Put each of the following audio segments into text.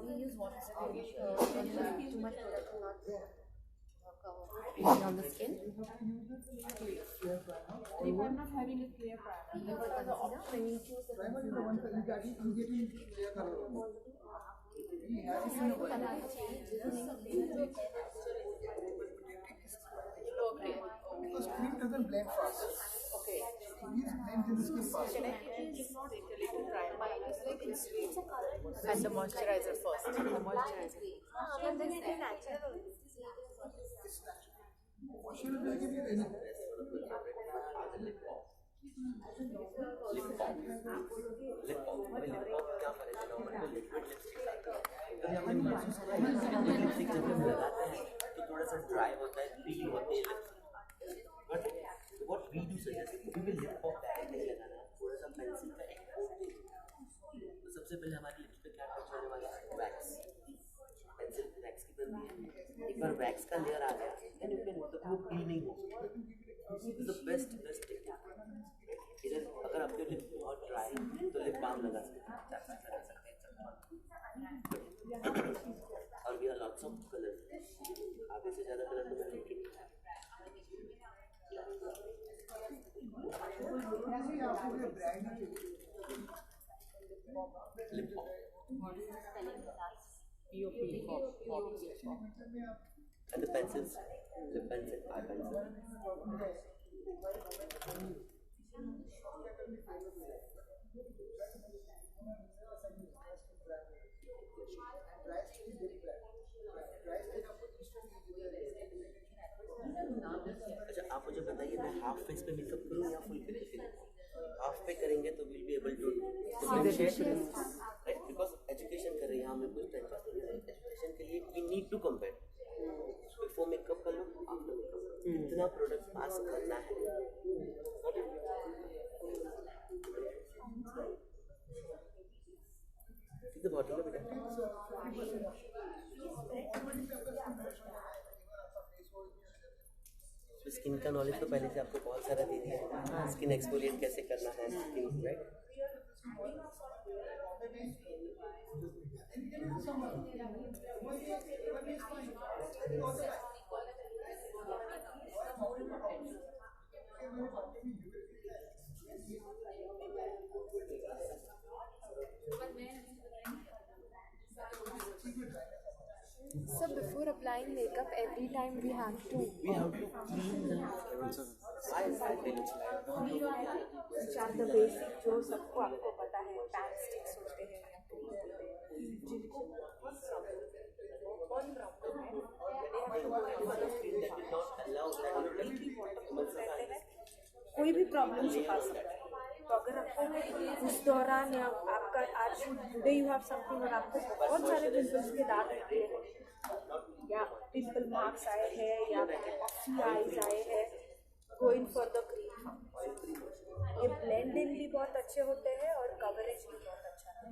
We use water separation. Too much product will not cover on the skin. If I'm not having a clear primer, We use the concealer when you choose the concealer. Because cream doesn't blend fast. okay. Cream blends in the skin fast. Can I give not a little primer? And the moisturizer first. The moisturizer. And then it is natural. Moisturizer will give you anything. Lip balm क्या फर्क है normal में liquid lipstick आता है कभी हमने महसूस किया है लिक्विड लिपस्टिक जब हम लगाते हैं तो थोड़ा सा ड्राई होता है पीली होती है lips but what we do suggest we will lip balm directly लगाना थोड़ा सा पेंसिल का एक तो सबसे पहले हमारे लिप्स पे क्या टच होने वाला है वैक्स पेंसिल वैक्स की बनती है एक बार वैक्स का लेयर आ गया देन यू कैन तो वो पील नहीं होगा this is the best technique इधर अगर आपके लिप बहुत ड्राई तो लिप बाम लगा सकते हैं चैपस्टिक लगा सकते हैं और we are lots of colour आधे से ज़्यादा कलर तो मैं लेके नहीं lip and the pencils lip pencil eye pencil अच्छा आप मुझे बताइए मैं हाफ फेस पे मेकअप करूँ या फुल फेस पे हाफ पे करेंगे तो will be able to write because education कर रही है हमें कुछ एजुकेशन के लिए we need to compare before makeup कर लो आफ्टर मेकअप कितना प्रोडक्ट पास करना है कितने बॉटल है बेटा स्किन का नॉलेज तो पहले से आपको बहुत सारा दे दिया है स्किन एक्सफोलिएट कैसे करना है skin right So before applying makeup, every time we have to clean the which are the basic जो सबको आपको पता है पैन स्टिक्स होते हैं कोई भी प्रॉब्लम छुपा सकता है तो अगर आपको उस दौरान या आपका आज टुडे यू हैव समथिंग और आपको बहुत सारे पिंपल्स के दाग निकले हैं या पिंपल मार्क्स आए हैं या पफी आईज आए हैं गो इन फॉर द क्रीम ये ब्लेंड इन भी बहुत अच्छे होते हैं और कवरेज भी बहुत अच्छा है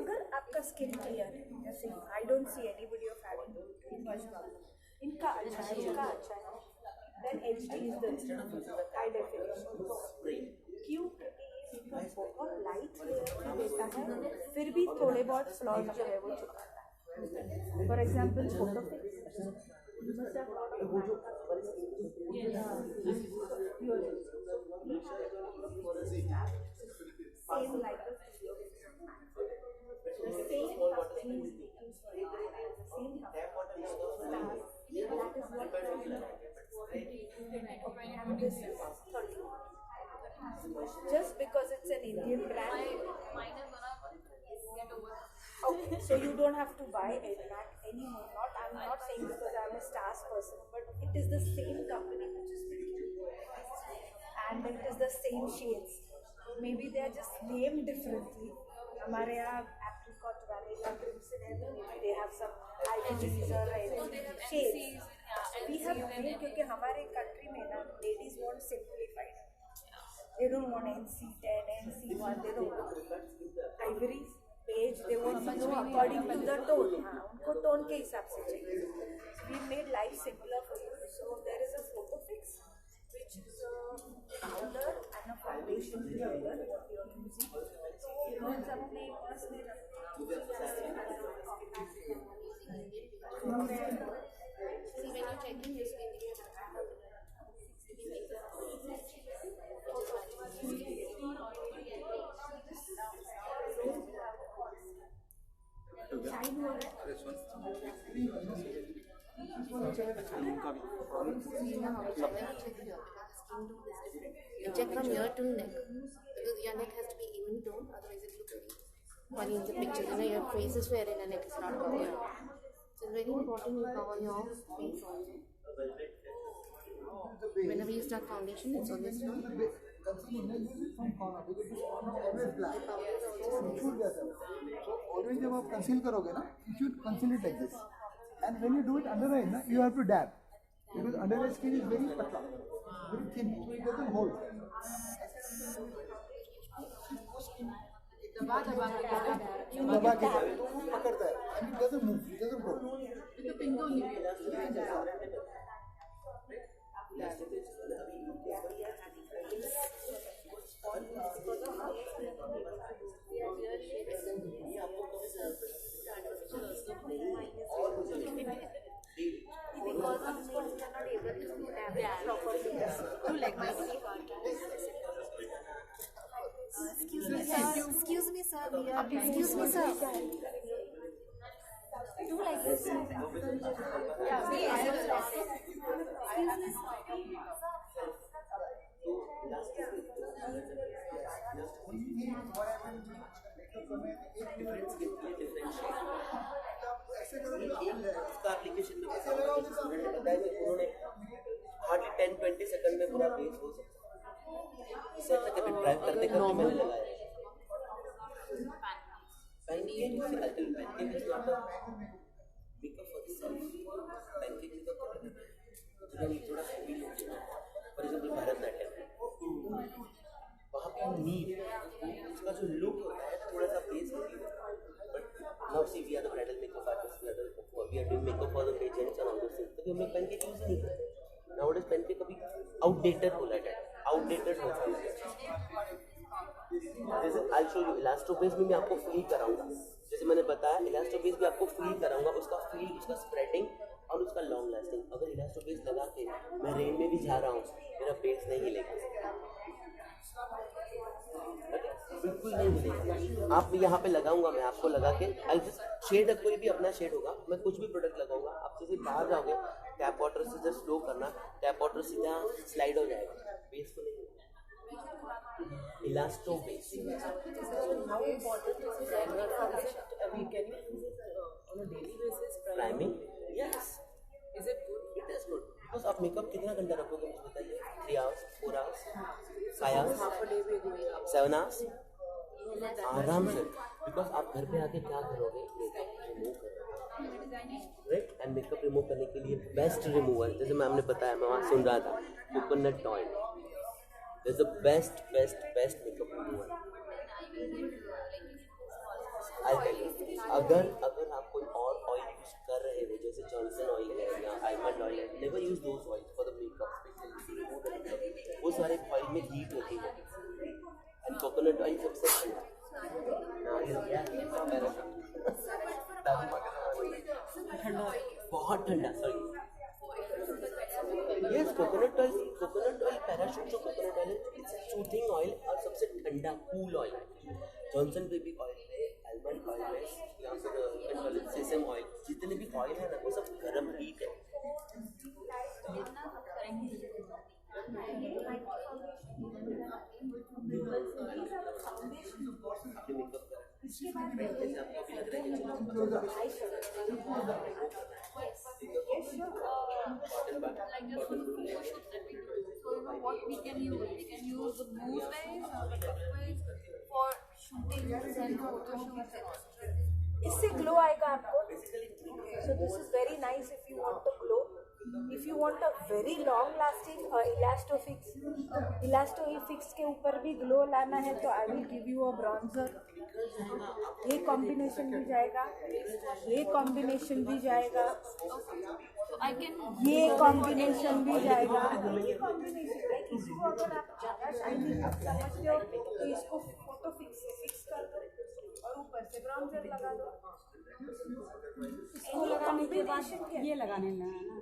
अगर आपका स्किन क्लियर है जैसे I don't see anybody of having इनका अच्छा है इनका अच्छा है then HD is the high definition क्यों बहुत लाइट लेयर देता है फिर भी थोड़े बहुत फ्लॉज जो है वो छुपाता है for example photo same like just because it's an Indian brand. Okay, so you don't have to buy Ednac anymore. I'm not saying because I'm a stars person, but it is the same company which is making, and it is the same shades. Maybe they are just named differently. हमारे यहाँ apricot vanilla crimson है तो maybe they have some ivories or shades. We have named क्योंकि हमारे country में ना ladies want simplified. They don't want NC10, NC1. They don't want ivories, beige. They want to know according to the tone. हाँ, उनको tone के हिसाब से चाहिए. We made life simpler for you. So there is a photo fix. which is a powder and a foundation together what you're using. Bronze अपने purse में रखना See, when you're checking this video, you check from ear to neck because your neck has to be even toned, otherwise it looks very funny in the picture. You know, your face is fair and your neck is not covered. So it's very important you cover your face also. Whenever you start foundation, it's always done. Always जब आप conceal करोगे ना, you should conceal it like this. And when you do it under eye, ना, you have to dab because under eye skin is very patla, very thin, so it doesn't hold. दबा के तो वो पकड़ता है and it doesn't move, it doesn't go. Because of this, we are not able to do that properly. Do like my Excuse me, sir. Excuse me, sir. Excuse me, sir. Do like this. Yeah, इसका application में उन्होंने hardly 10-20 second में पूरा base हो सकता है। इससे अच्छा कभी ड्राइव करते करते मैंने लगाया pancake is not makeup for the self. Pancake is थोड़ा फील होती है। फॉर एग्जांपल भरतनाट्यम वहाँ पे नीड उसका जो लुक होता है थोड़ा सा बेस होती है। Now see, we are the bridal makeup artists. We are doing makeup for the pageants and all those things. तो भी हमने पेन केक यूज नहीं करते। Nowadays पेन केक कभी outdated बोला जाता है, outdated हो गया। जैसे I'll show you elasto base में मैं आपको फील कराऊंगा। जैसे मैंने बताया इलास्टो बेस भी आपको फील कराऊंगा, उसका फील, उसका स्प्रेडिंग और उसका लॉन्ग लास्टिंग। अगर इलास्टो बेस लगा के मैं रेन में भी जा रहा हूँ, मेरा बेस नहीं हिलेगा, बिल्कुल नहीं मिलेगा। आप यहाँ पे लगाऊंगा मैं आपको लगा के आई जस्ट शेड, कोई भी अपना शेड होगा, मैं कुछ भी प्रोडक्ट लगाऊंगा, आप जैसे बाहर जाओगे टैप वाटर से जस्ट फ्लो करना, टैप वाटर सीधा स्लाइड हो जाएगा, बेस को नहीं होगा। Elasto base priming, yes, is it good? It is good because आप मेकअप कितना घंटा रखोगे मुझे बताइए? 3 hours, 4 hours, 5 hours, 7 hours आराम से। बिकॉज आप घर पे आके क्या करोगे, मेकअप रिमूव करोगे, राइट? एंड मेकअप रिमूव करने के लिए बेस्ट रिमूवर, जैसे मैम ने बताया, मैं वहाँ सुन रहा था, coconut oil is the best makeup remover. अगर आप कोई और ऑयल यूज कर रहे हो, जैसे जॉनसन ऑयल है या आलमंड ऑयल है, never use those oil for the makeup, specially वो सारे ऑयल में हीट होती है एंड कोकोनट ऑयल सबसे बहुत ठंडा, sorry, yes, coconut oil parachute जो कोकोनट ऑयल है, इट्स सूथिंग ऑयल और सबसे ठंडा कूल ऑयल है। जॉनसन बेबी ऑयल है, आलमंड ऑयल है या फिर सेसम ऑयल, जितने भी ऑयल है ना वो सब गर्म हीट है। What we can use? We can use mousse base or for shooting and photo shoots. इससे ग्लो आएगा आपको। So this is very nice if you want to glow. If you want a very long lasting Elastofix के ऊपर भी glow लाना है तो I will give you a bronzer. ये कॉम्बिनेशन भी जाएगा, ये कॉम्बिनेशन भी जाएगा। I can. ये कॉम्बिनेशन भी जाएगा, ये कॉम्बिनेशन लाइक इसको अगर आप ज़्यादा शाइनिंग समझते हो तो इसको फोटो फिक्स कर दो और ऊपर से ब्राउन्सर लगा दो। इसको लगाने के बाद ये लगाने ना ना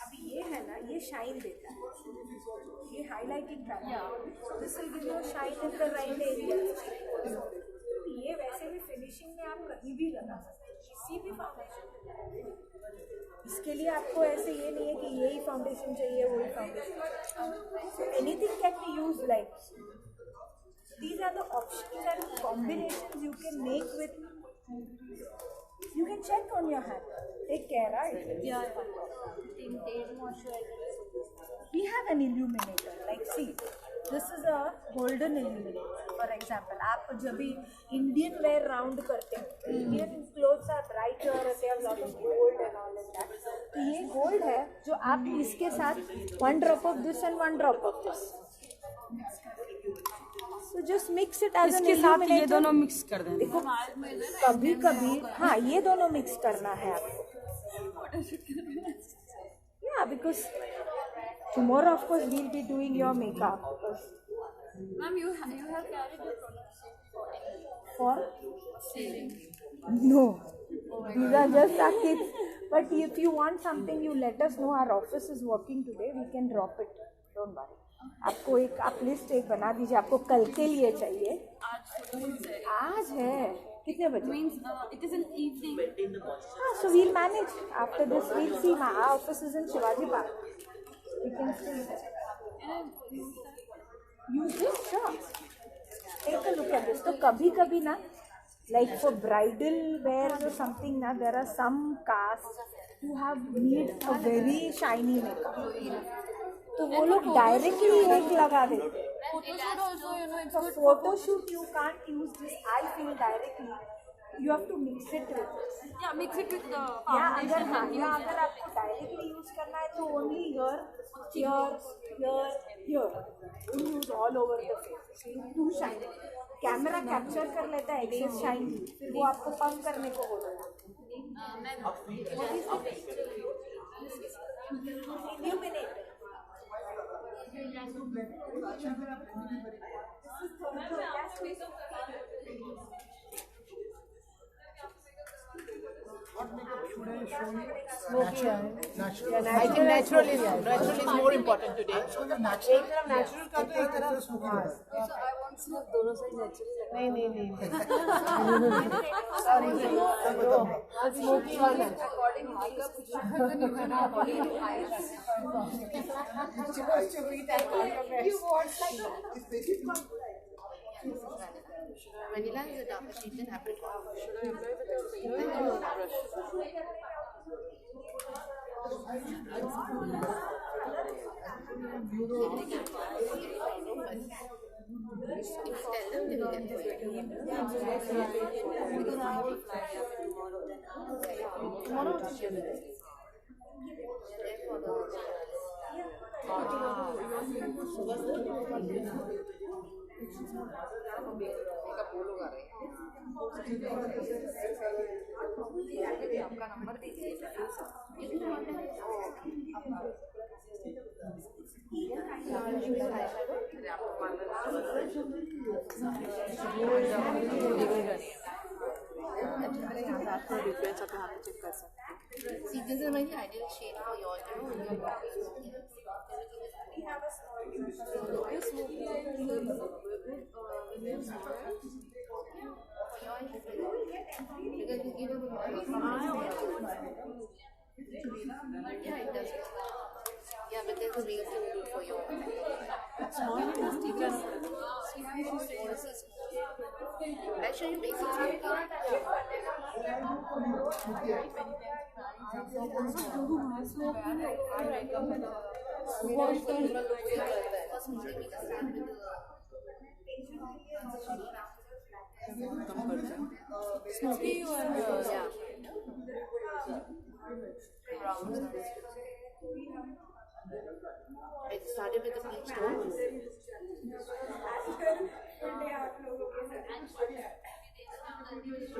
अभी ये है ना, ये शाइन देता है, ये हाईलाइटिंग करता है, this will give you shine in the right area. ये वैसे भी फिनिशिंग में आप कहीं भी लगा सकते हो, किसी भी फाउंडेशन। इसके लिए आपको ऐसे ये नहीं है कि यही फाउंडेशन चाहिए वही foundation, anything can be use like these are the options and combinations you can make with, you can check on your hand, take care, right? Yeah. Tinted moisturizer. We have an illuminator, like see, this is a golden illuminator. For example, आप जब भी Indian wear round करते हैं, Indian clothes are brighter, they have lot of gold and all of that. तो ये gold है जो आप इसके साथ 1 drop of this and 1 drop of this. So just mix it as an इसके साथ illuminator. ये दोनों मिक्स कर देना। देखो कभी कभी हाँ ये दोनों मिक्स करना है आपको, yeah, because tomorrow of course we'll be doing your makeup because Ma'am, you have carried the products for saving. no, these are just our kids, but if you want something you let us know, our office is working today, we can drop it, don't worry. आपको एक आप list एक बना दीजिए, आपको कल के लिए चाहिए, आज है कितने बजे? It is an evening. हाँ, so we'll manage after this, we'll see. My office is in Shivaji Park, we can stay there. Use this, sure. Take a look at this. तो कभी कभी ना like for bridal wear or something ना, there are some casts who have need a very shiny makeup, तो वो लोग directly एक लगा देते हैं। Photoshoot also, you know, it's For good. photo shoot you can't use this, I feel directly, you have to mix it with this. Yeah, mix it with the या अगर foundation. हाँ, या अगर आपको डायरेक्टली यूज करना है तो only here don't use all over the face, to shine. Camera capture कर लेता है एक्सेस शाइन, फिर वो आपको पंप करने को बोलेगा। Illuminator What makeup should I show you? I think natural is more important today. Natural करते हैं तरह smoky होता है। दोनों साइड नेचुरल नहीं नहीं नहीं स्मोकी वाला Vanilla is a darker shade than apricot. Should I apply with a finger or a brush? If you tell them, they will get it. Tomorrow to share it. आपका number दीजिए। Difference आप यहाँ पे check कर सकते हैं। See, this is a very ideal shade for yours, you know, when you're because you give yeah, it does. Yeah, but there's a way to do for your Small is even I show you basic smoking. Smoky or Yeah. It started with a peach tone.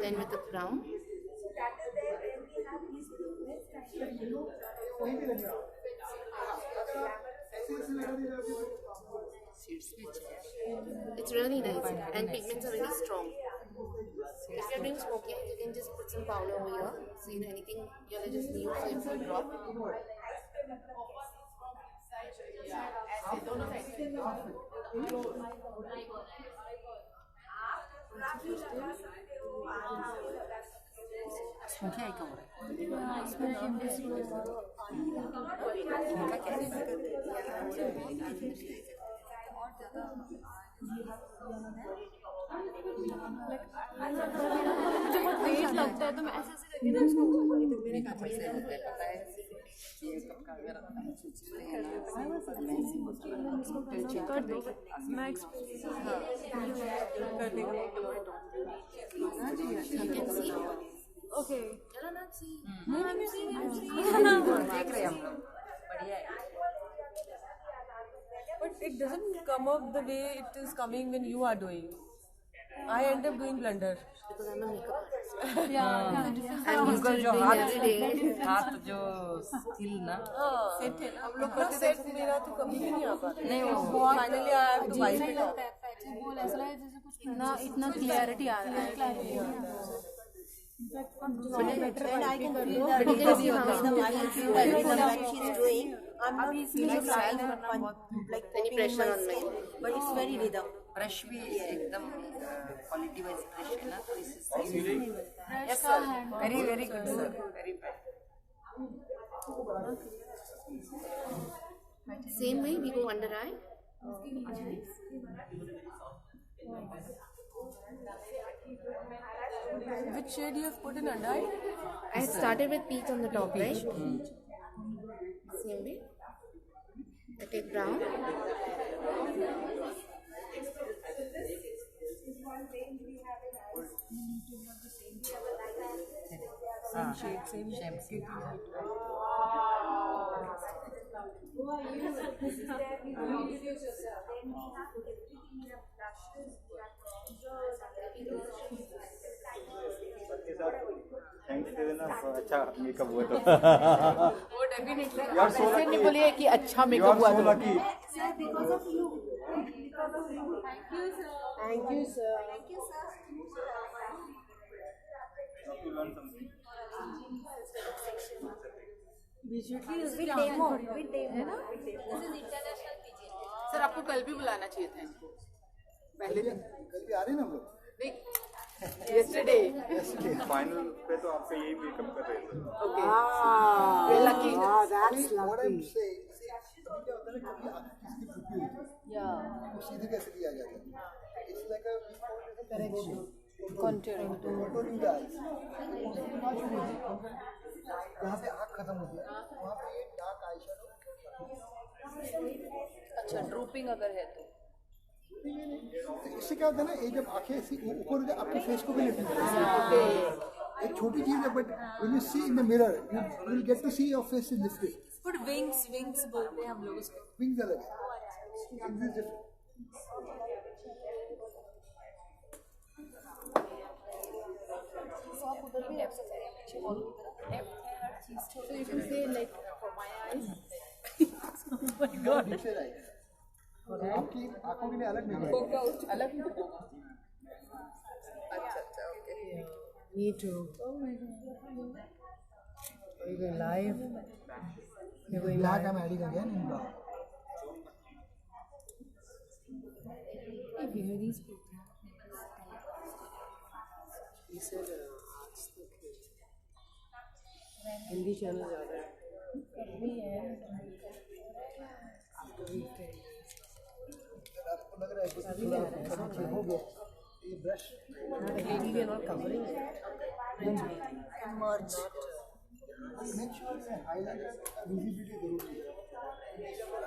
Then with the brown. कहीं भी लगेगा। अगर आप ऐसे ऐसे लगा दीजिए आपको It's really nice, and pigments are very strong. If you're doing smoking, you can just put some powder over here. So you know anything you're gonna just use it for a drop. Smoky आई का हो रहा है। मुझे बहुत wait लगता है तो मैं ऐसे ऐसे करके ना उसको मेरे काम से पता है ये कब का मेरा कर दो मैं एक्सपीरियंस कर देगा You can see. Okay You're not see. देख रहे हैं हम लोग बढ़िया है। But it doesn't come up the way it is coming when you are doing. I end up doing blunder. Because I'm a makeup artist. And उनका जो हाथ जो स्किल ना सेट है ना हम लोग का सेट मेरा तो कभी भी नहीं आ पाता नहीं वो finally I have to wipe it off इतना क्लैरिटी आ रहा है But I can feel that because you have the white that she's doing. I'm not feeling like any pressure on me, but it's very rhythm. Brush भी एकदम quality wise brush है ना तो इससे yes sir very very good sir very bad Same way we go under eye. Which shade you have put in under eye? I started with peach on the top, right? Same way. I take brown. Same shade, same shade. अच्छा makeup हुआ तो वो definitely ऐसे नहीं बोलिए कि अच्छा makeup हुआ तो lucky. Thank you sir sir आपको कल भी बुलाना चाहिए था इनको पहले दिन कल भी आ रहे हैं ना हम लोग yesterday फाइनल पे तो आपका यही मेकअप कर रहे थे okay lucky What I'm saying, see, अभी क्या होता है ना कभी आंखें किसकी छुपी होती है वो सीधे कैसे किया जाता है It's like a correction contouring the eyes जहाँ पे आँख खत्म होती है वहाँ पे ये डार्क आई शैडो अच्छा ड्रूपिंग अगर है तो इससे क्या होता है ना ये जब आंखें ऐसी ऊपर आपके फेस को भी लिफ्ट करती है एक छोटी चीज है but when you see in the mirror you will get to see your face is lifted but wings बोलते हैं हम लोग उसको विंग्स अलग है wings is different So you can say like for my eyes. Deep से right आपकी आंखों के लिए अलग नहीं है अलग होगा अच्छा अच्छा okay Me too. Are you going live? You're going black live. I'm adding again in black He said, Hindi channel जा रहा है आपको लग रहा है कि थोड़ा चेक हो गया ये brush we are not covering it. Merge make sure में हाइलाइटर विजिबिलिटी जरूरी है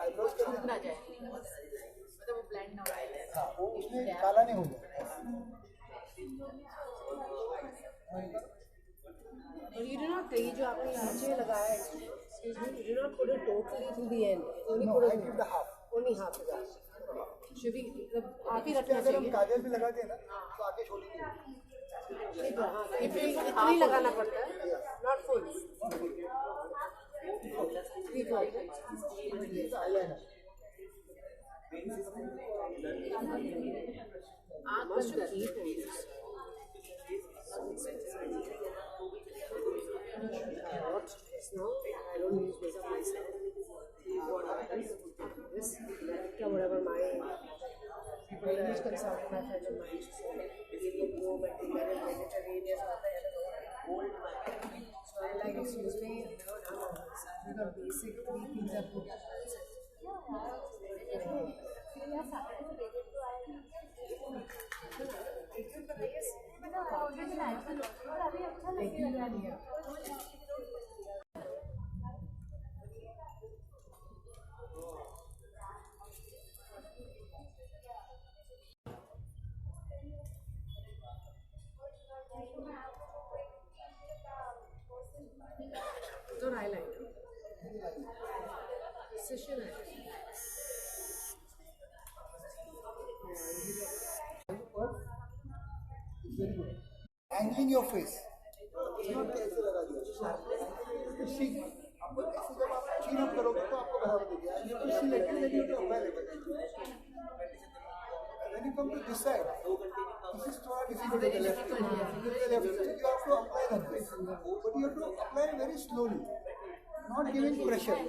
आईब्रोज करते ना जाए मतलब वो ब्लेंड ना हो हाँ वो उसमें काला नहीं हो जाए But you do not ये जो आपने यहाँ से लगाया है, excuse me, you do not put it totally to the end. Only No, put I it give the half. only half of that. Should be मतलब आगे इसके रखना अगर हम चाहिए. काजल भी लगाते हैं ना तो आगे छोटी नहीं होती। इतना ही लगाना पड़ता है, not full. Must you keep it? What? No, I don't use makeup myself. What happens? This, whatever my language consultant, my friend of mine, she said, you look more Mediterranean, so I like, excuse me, no, these are basic 3 things I put. Don't eyeliner. Precision eyeliner. Very good. Angling your face. not ऐसे लगा दिया. Pushing. आपको ऐसे जब आप chin up करोगे तो आपको बराबर दिखेगा. You push like that, then you have to apply it. When you come to this side, this is थोड़ा difficult to the left. You have to apply like this. But you have to apply very slowly. Not giving pressure.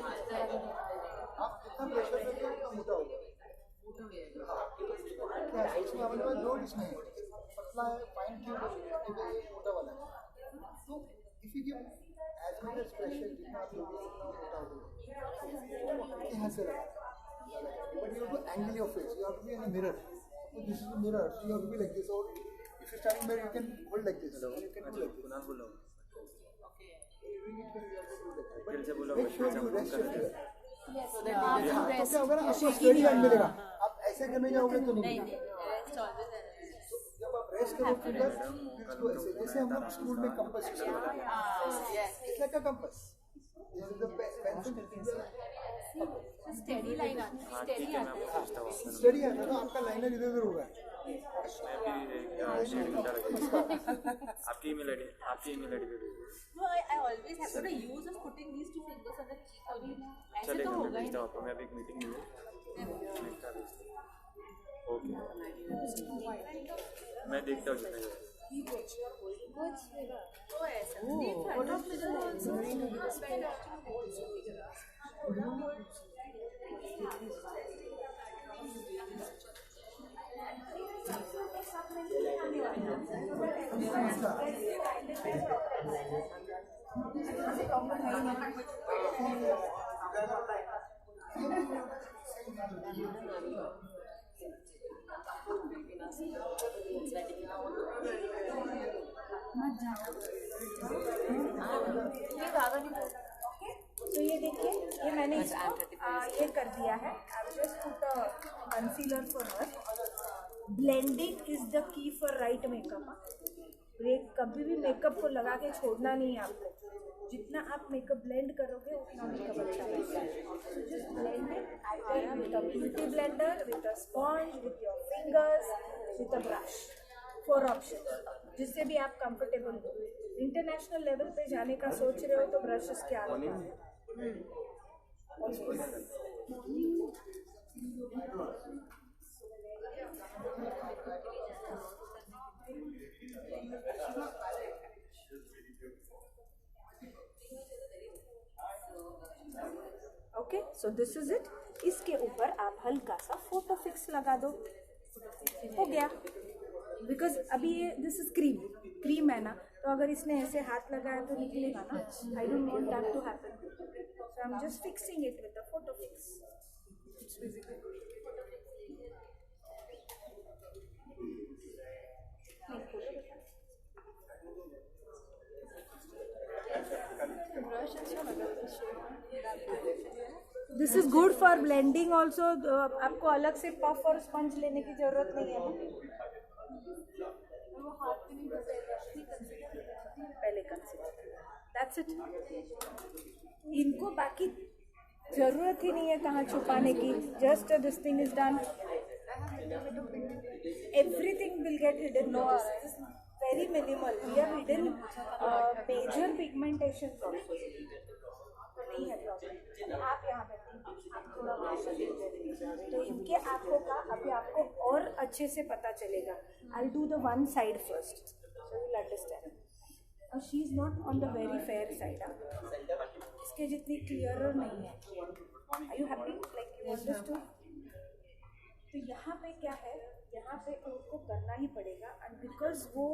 आप जितना pressure देते हो उतना मोटा होगा. क्या इसमें हमारे पास लोड इसमें पतला है, फाइन ट्यूब मोटा वाला है. तो if you give as much as pressure जितना आप लोगे उतना मोटा होगा. यहाँ से लगा. But you have to angle your face. You have to be in a mirror. So this is a mirror. So you have to be like this. Or if you stand in mirror, you can hold like this. You can do like this. Make sure you rest your finger. तो क्या होगा ना आपको straight line मिलेगा. आप ऐसे करने जाओगे तो नहीं मिलेगा. जब आप रेस्ट करो फिगर इसको ऐसे जैसे हम लोग स्कूल में कंपास यूज करते हैं. It's like a compass. This is the pencil. Steady line आती है, स्टेडी आता है. स्टडी है ना आपका लाइनर इधर उधर होगा. आपकी ईमेल आईडी पे भेजिए. No, I always have to use of putting these 2 fingers on the cheek. अभी ऐसे चलेगा, तो मैं होगा ही भेजता हूँ आपको. मैं अभी एक मीटिंग में हूँ. ओके, मैं देखता हूँ जितना है. तो ऐसा नहीं फ्रंट ऑफ मिरर आल्सो. तो ये देखिए, ये मैंने इसको ये कर दिया है. I've just put a concealer for her. Blending is the key for right makeup. ये कभी भी मेकअप को लगा के छोड़ना नहीं है आपको. जितना आप मेकअप ब्लेंड करोगे उतना मेकअप अच्छा लगेगा. So just blend it either with a beauty blender, with a sponge, with your fingers, with a brush. 4 options. जिससे भी आप कंफर्टेबल हो. इंटरनेशनल लेवल पे जाने का सोच रहे हो तो ब्रशेस के आगे okay. So this is it. इसके ऊपर आप हल्का सा फोटो फिक्स लगा दो. हो गया. बिकॉज अभी ये दिस इज क्रीम है ना, तो अगर इसने ऐसे हाथ लगाया तो निकलेगा ना. I don't want that to happen. So I am just fixing it with a photo fix. This is good for blending also. आपको अलग से पफ और स्पंज लेने की जरूरत नहीं है ना. पहले कंसीलर. That's it. इनको बाकी जरूरत ही नहीं है कहाँ छुपाने की. Just this thing is done. Everything will get hidden. No, very minimal. We have hidden major pigmentation also. नहीं है प्रॉब्लम. आप यहाँ बैठिए, आप थोड़ा वहाँ से देखिए. तो इनके आँखों का अभी आपको और अच्छे से पता चलेगा. I'll do the one side first, so you'll understand. She is not on the very fair side. इसके जितनी clearer नहीं है. Are you happy? Like you understood? तो यहाँ पे क्या है, यहाँ पे उनको करना ही पड़ेगा. एंड बिकॉज वो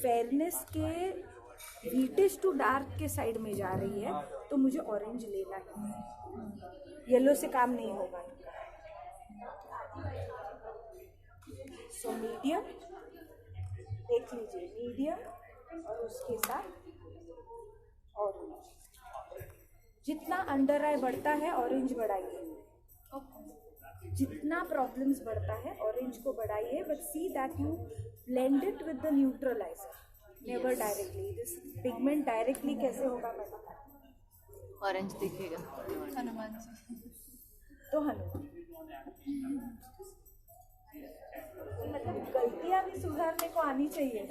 फेयरनेस के वीटिश टू डार्क के साइड में जा रही है, तो मुझे ऑरेंज लेना है. येलो से काम नहीं होगा. सो मीडियम देख लीजिए, मीडियम और उसके साथ ऑरेंज. जितना अंडर आई बढ़ता है ऑरेंज बढ़ाइए. जितना प्रॉब्लम्स बढ़ता है ऑरेंज को बढ़ाइए. But see that you blend it with the neutraliser, never directly. This pigment directly कैसे होगा मैं बता. ऑरेंज दिखेगा. हनुमान जी. तो हनुमान मतलब गलतियां भी सुधारने को आनी चाहिए.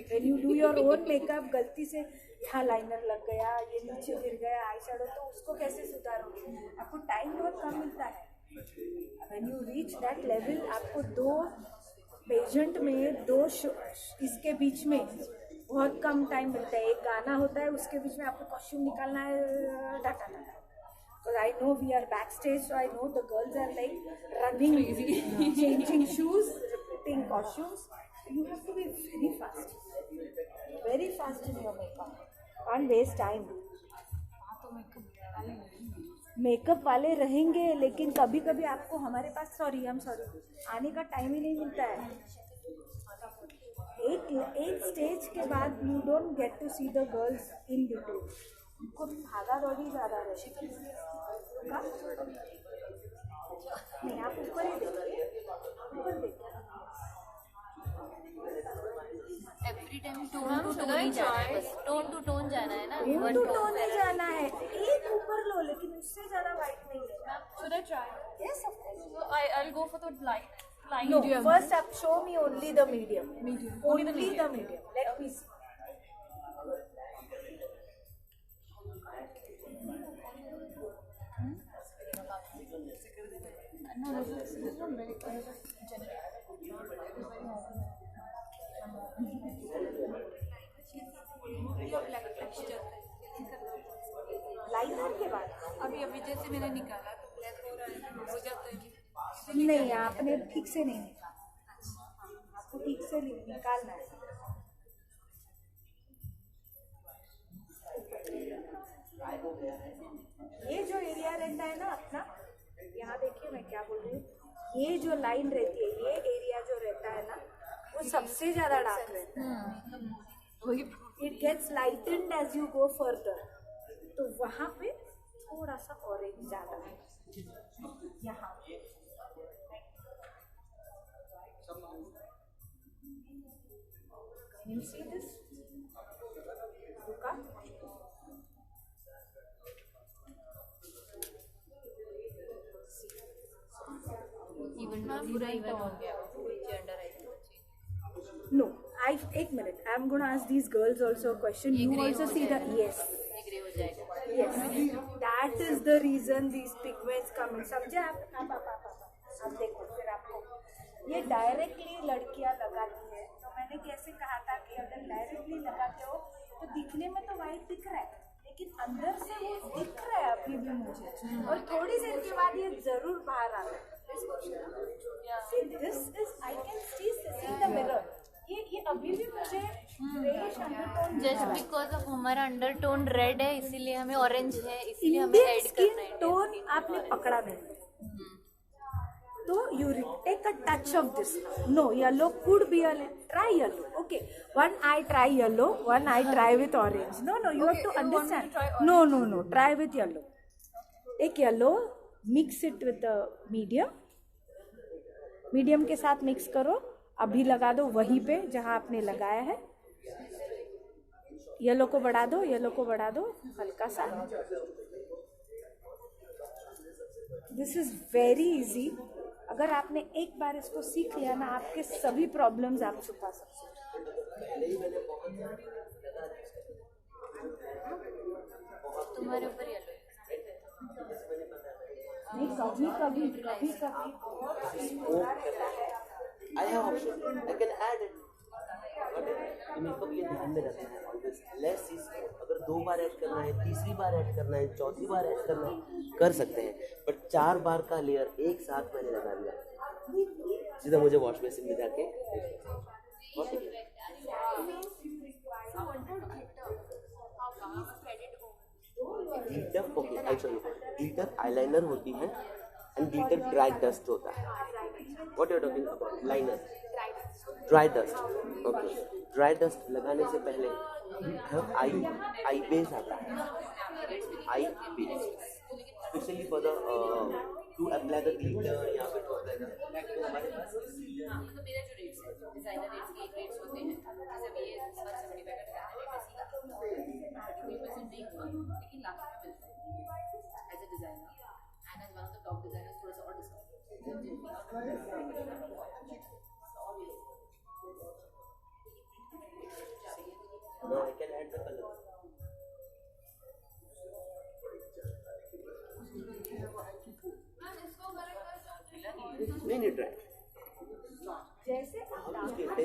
When you do your own makeup, गलती से यहाँ लाइनर लग गया, ये नीचे गिर गया, आई शैडो, तो उसको कैसे सुधारोगे. आपको टाइम बहुत कम मिलता है. When you reach that level, आपको 2 पेजेंट में 2 इसके बीच में बहुत कम टाइम मिलता है. एक गाना होता है, उसके बीच में आपको कॉस्ट्यूम निकालना है. Data because I know we are backstage, so I know the girls are like running, changing shoes, repeating costumes. You have to be very fast in your makeup. Can't waste time. Makeup वाले रहेंगे, लेकिन कभी कभी आपको हमारे पास आने का time ही नहीं मिलता है. एक स्टेज के बाद you don't get to see the girls in between. उनको भागा दौड़ी ज़्यादा रहती है. नहीं, आप ऊपर ही देखिए, ऊपर देखिए. Every time tone to tone ही जाना है, बस टोन टू टोन जाना है ना. टोन टू टोन ही जाना है. एक ऊपर लो, लेकिन उससे ज़्यादा वाइट नहीं लेना. Should I try? Yes, of course. So I'll go for the light. No, first up, show me only the medium. Only the medium. Let me see. No, this is not very generic. Liner के बाद अभी जैसे मैंने निकाला तो black हो रहा है, हो जाता है. नहीं, आपने ठीक से नहीं निकाला. आपको ठीक से निकालना है. ये जो एरिया रहता है ना अपना, यहाँ देखिए मैं क्या बोल रही हूँ. ये जो लाइन रहती है, ये एरिया जो रहता है ना, वो सबसे ज्यादा डार्क रहता है. It gets lightened as you go further. तो वहाँ पे थोड़ा सा ऑरेंज ज्यादा है. यहाँ you see this? Luca? Even पूरा इवन हो गया अंडर आई. No, एक minute. I'm gonna ask these girls also a question. You also see the yes. Grey हो जाएगा. Yes, that is the reason these pigments come in. समझे आप? अब देखो फिर आपको ये डायरेक्टली लड़कियां लगाती है. तो मैंने कैसे कहा था कि अगर डायरेक्टली लगाते हो तो दिखने में तो वाइट दिख रहा है, लेकिन अंदर से वो दिख रहा है अभी भी मुझे. और थोड़ी देर के बाद ये जरूर बाहर आता है. See, this is I can see the mirror. ये अभी भी मुझे greyish undertone. Just because of हमारा अंडरटोन रेड है, इसीलिए हमें ऑरेंज है, इसीलिए हमें ऐड करना है. टोन आपने पकड़ा नहीं, तो you take a touch of this. No, yellow could be a try yellow. Okay, one eye try yellow, one eye try with orange. No, you have to understand. No, try with yellow. Take yellow, mix it with the medium के साथ mix करो. अभी लगा दो वहीं पे जहाँ आपने लगाया है. येलो को बढ़ा दो हल्का सा. This is very easy. अगर आपने एक बार इसको सीख लिया ना, आपके सभी प्रॉब्लम्स आप छुपा सकते हो। पहले ही मैंने बहुत तुम्हारे ऊपर येलो नहीं, कभी कभी कभी कभी I have option. I can add it. तो मेरे को भी ये ध्यान में रखना है ऑलवेज लेस इज मोर। अगर 2 बार ऐड करना है, तीसरी बार ऐड करना है, चौथी बार ऐड करना है, कर सकते हैं। बट 4 बार का लेयर एक साथ मैंने लगा लिया, सीधा मुझे वॉश बेसिन में जाके glitter. Okay I show you. Glitter eyeliner होती है एंड ग्लिटर ड्राई डस्ट होता है। What you are talking about? Liner, dry dust. Okay, dry dust लगाने से पहले आई बेस आता है, eye base specially for the to apply the glitter या फिर टू अप्लाई द हमारे पास तो मेरा जो रेट्स है डिजाइनर रेट्स के एक रेट्स होते हैं, जैसे अभी ये 175 का डिजाइनर रेट है, सीधा 33% नहीं हुआ लेकिन लास्ट में मिलता है as a designer and as one of the top designers थोड़ा सा और discount. No, I can add the color. नहीं ट्राई जैसे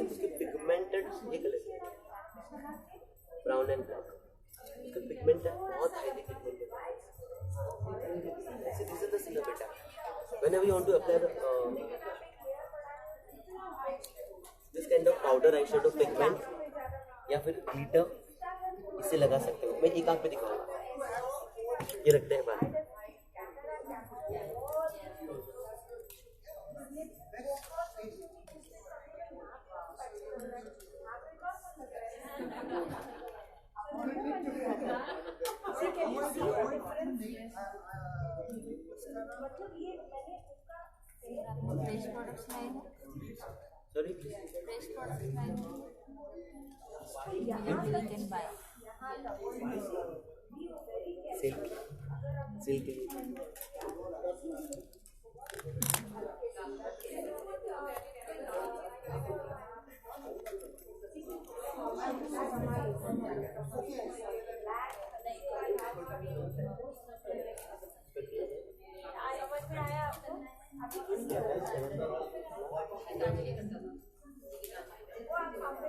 उसके पिगमेंटेड ये कलर ब्राउन एंड ब्लैक, उसका पिगमेंट है बहुत highly pigmented. This is the sealer बेटा। Whenever you want to apply this kind of powder eyeshadow pigment या फिर ग्लिटर इसे लगा सकते हो। मैं एक आंख पे दिखाऊंगा, ये रखते हैं बाहर। फ्रेश प्रोडक्ट्स लाए हो? सॉरी फ्रेश प्रोडक्ट्स लाए हो? You can buy. सिल्क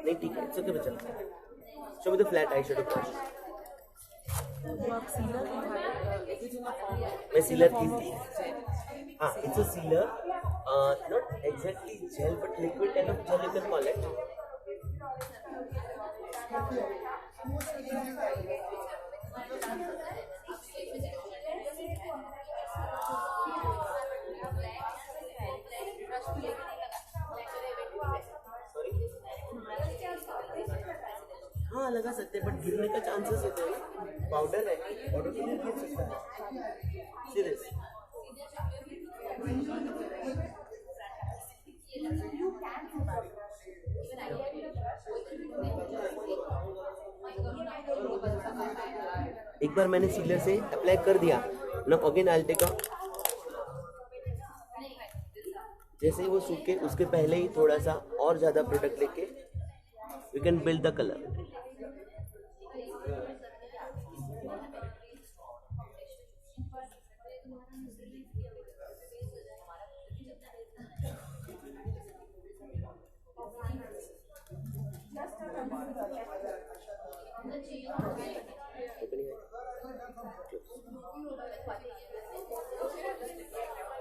नहीं ठीक है, इट्स ओके बच्चा। Show me the flat eye shadow brush. मैं सीलर की हाँ, it's a sealer, not exactly gel but liquid kind of gel, you can call it. हाँ लगा सकते हैं बट गिरने का चांसेस होते हैं। पाउडर है, पाउडर तो नहीं गिर सकता है। सीरियस एक बार मैंने सीलर से अप्लाई कर दिया ना, again I will take a, जैसे ही वो सूखे उसके पहले ही थोड़ा सा और ज्यादा प्रोडक्ट लेके we can build the colour.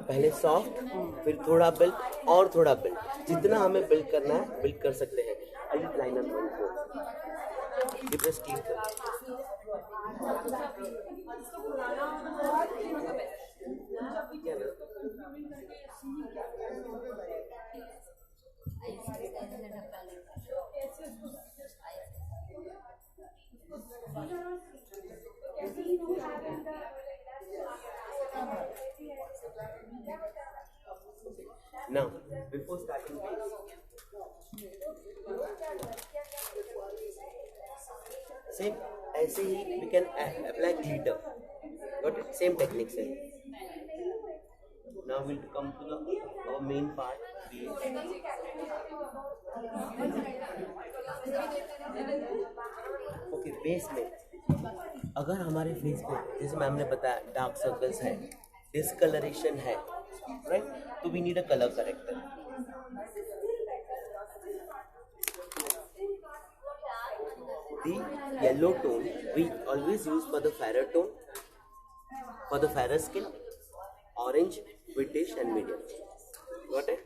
पहले सॉफ्ट फिर थोड़ा बिल्ड और थोड़ा बिल्ड, जितना हमें बिल्ड करना है बिल्ड कर सकते हैं। लाइनर ये प्रेस क्लीन कर now before starting same ऐसे ही we can apply glitter, got it, same techniques है। Now we'll come to our main part. Okay, face में अगर हमारे फेस पे जैसे मैम ने बताया डार्क सर्कल्स है, डिस्कलरेशन है, राइट, तो we need a colour corrector. The yellow tone we always use for the fairer tone, for the fairer skin, orange, whitish and medium. Got it?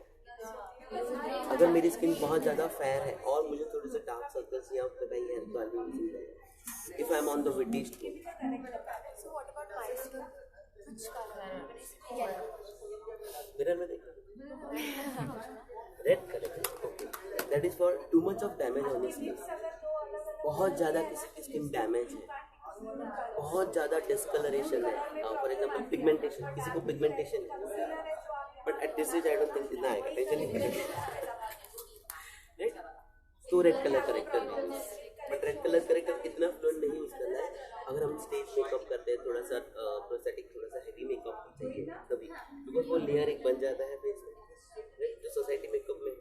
अगर मेरी skin बहुत ज़्यादा fair है और मुझे थोड़े से डार्क सर्कल्स या कहीं है तो I will use that. If I am on the whitish tone. So what about my skin? Which color? Yellow. Mirror में देखो. Red colour. That is for too much of damage on the skin. बहुत ज़्यादा किसी की skin damage है, बहुत ज़्यादा discolouration है, फॉर एग्जाम्पल पिगमेंटेशन, किसी को पिगमेंटेशन है, but at this age I don't think इतना आएगा, टेंशन नहीं करेगा, राइट. तो रेड कलर करेक्टर में, बट रेड कलर करेक्टर इतना फ्लुएंट नहीं यूज करना है. अगर हम स्टेज मेकअप करते हैं, थोड़ा सा प्रोस्थेटिक, थोड़ा सा हैवी मेकअप चाहिए तभी, बिकॉज वो लेयर एक बन जाता है फेस में, जो सोसाइटी मेकअप में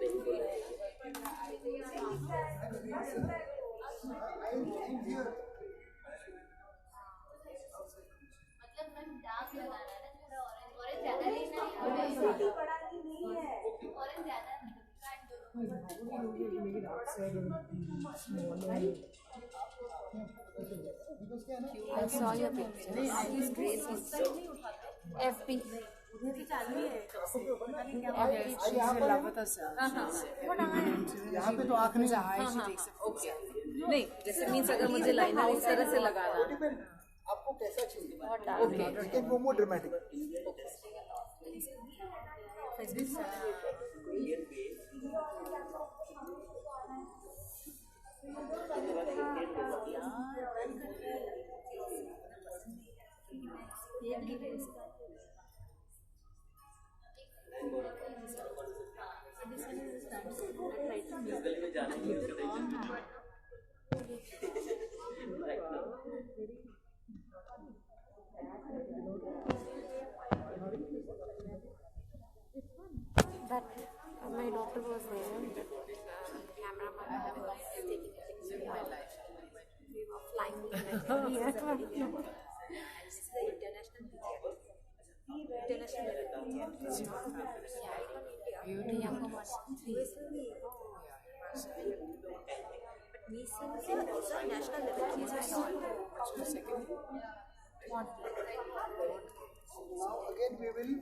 नहीं बोलना चाहिए. मतलब मैम डार्क लगाना है ना, थोड़ा ऑरेंज ज्यादा लेना है, ऑरेंज ज्यादा I saw your picture. He's crazy. FP. यहाँ पे तो आँख नहीं. ओके, नहीं जैसे मीन्स अगर मुझे लाइनर इस तरह से लगाना, आपको कैसा चाहिए? Okay, You can go more dramatic. That my daughter was there. The cameraman was taking a picture of my life. We were flying beauty of national level. Now again we will.